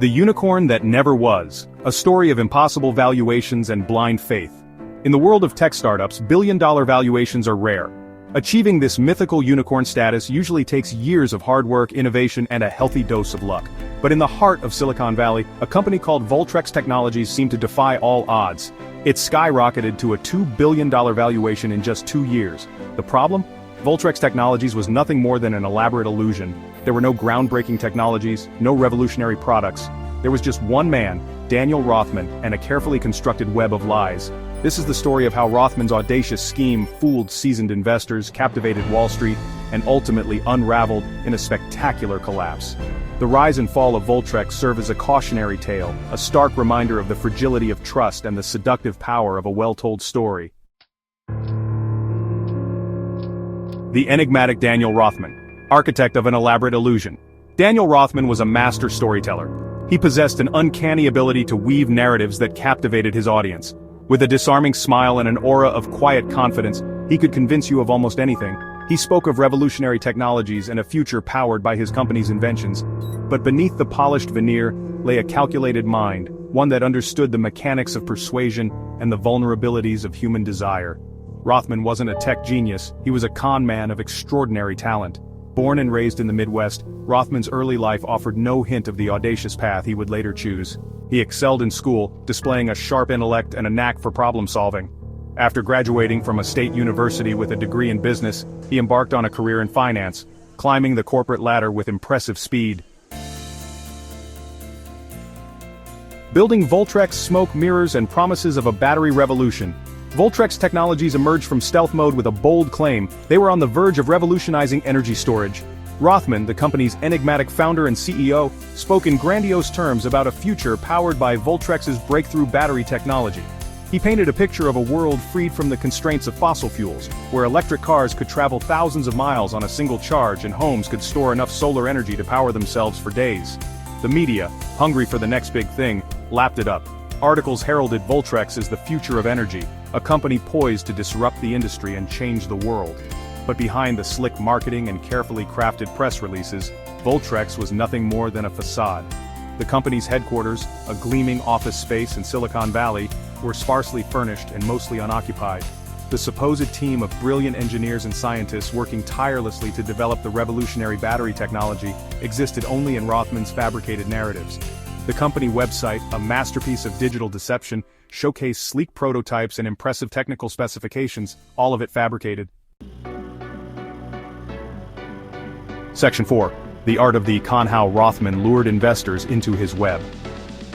The Unicorn That Never Was, a story of impossible valuations and blind faith. In the world of tech startups, billion-dollar valuations are rare. Achieving this mythical unicorn status usually takes years of hard work, innovation, and a healthy dose of luck. But in the heart of Silicon Valley, a company called Voltrex Technologies seemed to defy all odds. It skyrocketed to a $2 billion valuation in just 2 years. The problem? Voltrex Technologies was nothing more than an elaborate illusion. There were no groundbreaking technologies, no revolutionary products. There was just one man, Daniel Rothman, and a carefully constructed web of lies. This is the story of how Rothman's audacious scheme fooled seasoned investors, captivated Wall Street, and ultimately unraveled in a spectacular collapse. The rise and fall of Voltrex serve as a cautionary tale, a stark reminder of the fragility of trust and the seductive power of a well-told story. The enigmatic Daniel Rothman, architect of an elaborate illusion. Daniel Rothman was a master storyteller. He possessed an uncanny ability to weave narratives that captivated his audience. With a disarming smile and an aura of quiet confidence, he could convince you of almost anything. He spoke of revolutionary technologies and a future powered by his company's inventions. But beneath the polished veneer lay a calculated mind, one that understood the mechanics of persuasion and the vulnerabilities of human desire. Rothman wasn't a tech genius, he was a con man of extraordinary talent. Born and raised in the Midwest, Rothman's early life offered no hint of the audacious path he would later choose. He excelled in school, displaying a sharp intellect and a knack for problem-solving. After graduating from a state university with a degree in business, he embarked on a career in finance, climbing the corporate ladder with impressive speed. Building Voltrex smoke mirrors and promises of a battery revolution. Voltrex Technologies emerged from stealth mode with a bold claim. They were on the verge of revolutionizing energy storage. Rothman, the company's enigmatic founder and CEO, spoke in grandiose terms about a future powered by Voltrex's breakthrough battery technology. He painted a picture of a world freed from the constraints of fossil fuels, where electric cars could travel thousands of miles on a single charge and homes could store enough solar energy to power themselves for days. The media, hungry for the next big thing, lapped it up. Articles heralded Voltrex as the future of energy, a company poised to disrupt the industry and change the world. But behind the slick marketing and carefully crafted press releases, Voltrex was nothing more than a facade. The company's headquarters, a gleaming office space in Silicon Valley, were sparsely furnished and mostly unoccupied. The supposed team of brilliant engineers and scientists working tirelessly to develop the revolutionary battery technology existed only in Rothman's fabricated narratives. The company website, a masterpiece of digital deception, showcased sleek prototypes and impressive technical specifications, all of it fabricated. Section 4. The art of the con: how Rothman lured investors into his web.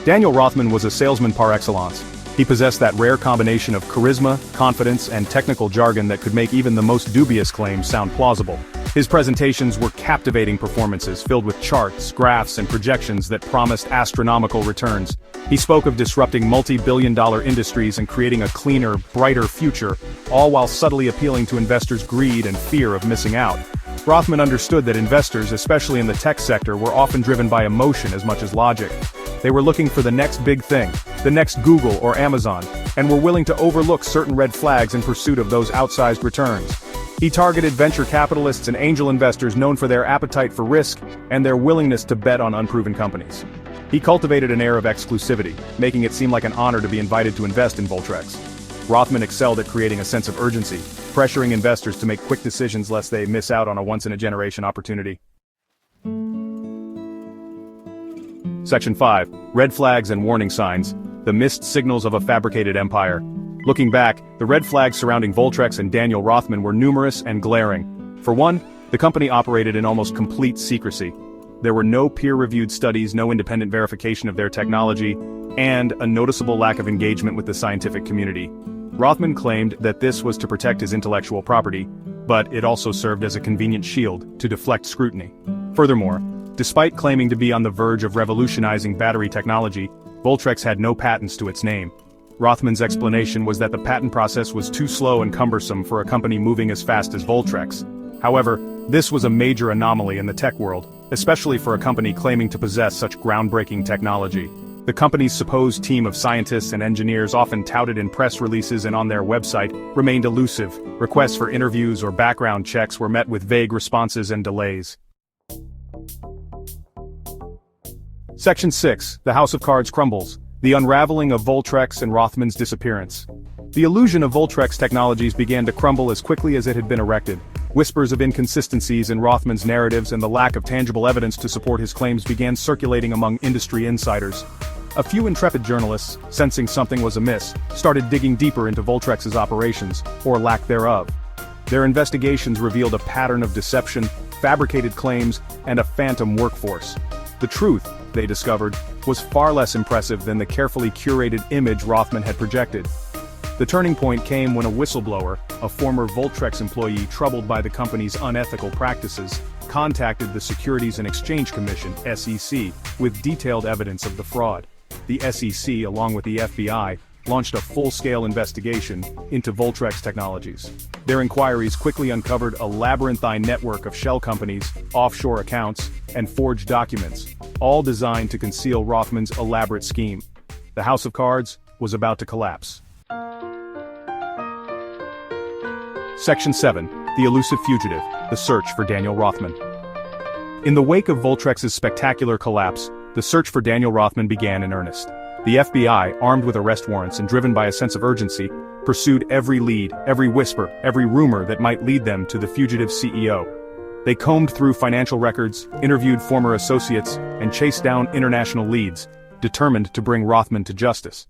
Daniel Rothman was a salesman par excellence. He possessed that rare combination of charisma, confidence, and technical jargon that could make even the most dubious claims sound plausible. His presentations were captivating performances filled with charts, graphs, and projections that promised astronomical returns. He spoke of disrupting multi-billion-dollar industries and creating a cleaner, brighter future, all while subtly appealing to investors' greed and fear of missing out. Rothman understood that investors, especially in the tech sector, were often driven by emotion as much as logic. They were looking for the next big thing, the next Google or Amazon, and were willing to overlook certain red flags in pursuit of those outsized returns. He targeted venture capitalists and angel investors known for their appetite for risk and their willingness to bet on unproven companies. He cultivated an air of exclusivity, making it seem like an honor to be invited to invest in Voltrex. Rothman excelled at creating a sense of urgency, pressuring investors to make quick decisions lest they miss out on a once-in-a-generation opportunity. Section 5. Red Flags and Warning Signs, the missed signals of a fabricated empire. Looking back, the red flags surrounding Voltrex and Daniel Rothman were numerous and glaring. For one, the company operated in almost complete secrecy. There were no peer-reviewed studies, no independent verification of their technology, and a noticeable lack of engagement with the scientific community. Rothman claimed that this was to protect his intellectual property, but it also served as a convenient shield to deflect scrutiny. Furthermore, despite claiming to be on the verge of revolutionizing battery technology, Voltrex had no patents to its name. Rothman's explanation was that the patent process was too slow and cumbersome for a company moving as fast as Voltrex. However, this was a major anomaly in the tech world, especially for a company claiming to possess such groundbreaking technology. The company's supposed team of scientists and engineers, often touted in press releases and on their website, remained elusive. Requests for interviews or background checks were met with vague responses and delays. Section 6. The House of Cards crumbles. The unraveling of Voltrex and Rothman's disappearance. The illusion of Voltrex Technologies began to crumble as quickly as it had been erected. Whispers of inconsistencies in Rothman's narratives and the lack of tangible evidence to support his claims began circulating among industry insiders. A few intrepid journalists, sensing something was amiss, started digging deeper into Voltrex's operations, or lack thereof. Their investigations revealed a pattern of deception, fabricated claims, and a phantom workforce. The truth, they discovered, was far less impressive than the carefully curated image Rothman had projected. The turning point came when a whistleblower, a former Voltrex employee troubled by the company's unethical practices, contacted the Securities and Exchange Commission (SEC) with detailed evidence of the fraud. The SEC, along with the FBI, launched a full-scale investigation into Voltrex Technologies. Their inquiries quickly uncovered a labyrinthine network of shell companies, offshore accounts, and forged documents, all designed to conceal Rothman's elaborate scheme. The House of Cards was about to collapse. Section 7. The Elusive Fugitive, The Search for Daniel Rothman. In the wake of Voltrex's spectacular collapse, the search for Daniel Rothman began in earnest. The FBI, armed with arrest warrants and driven by a sense of urgency, pursued every lead, every whisper, every rumor that might lead them to the fugitive CEO. They combed through financial records, interviewed former associates, and chased down international leads, determined to bring Rothman to justice.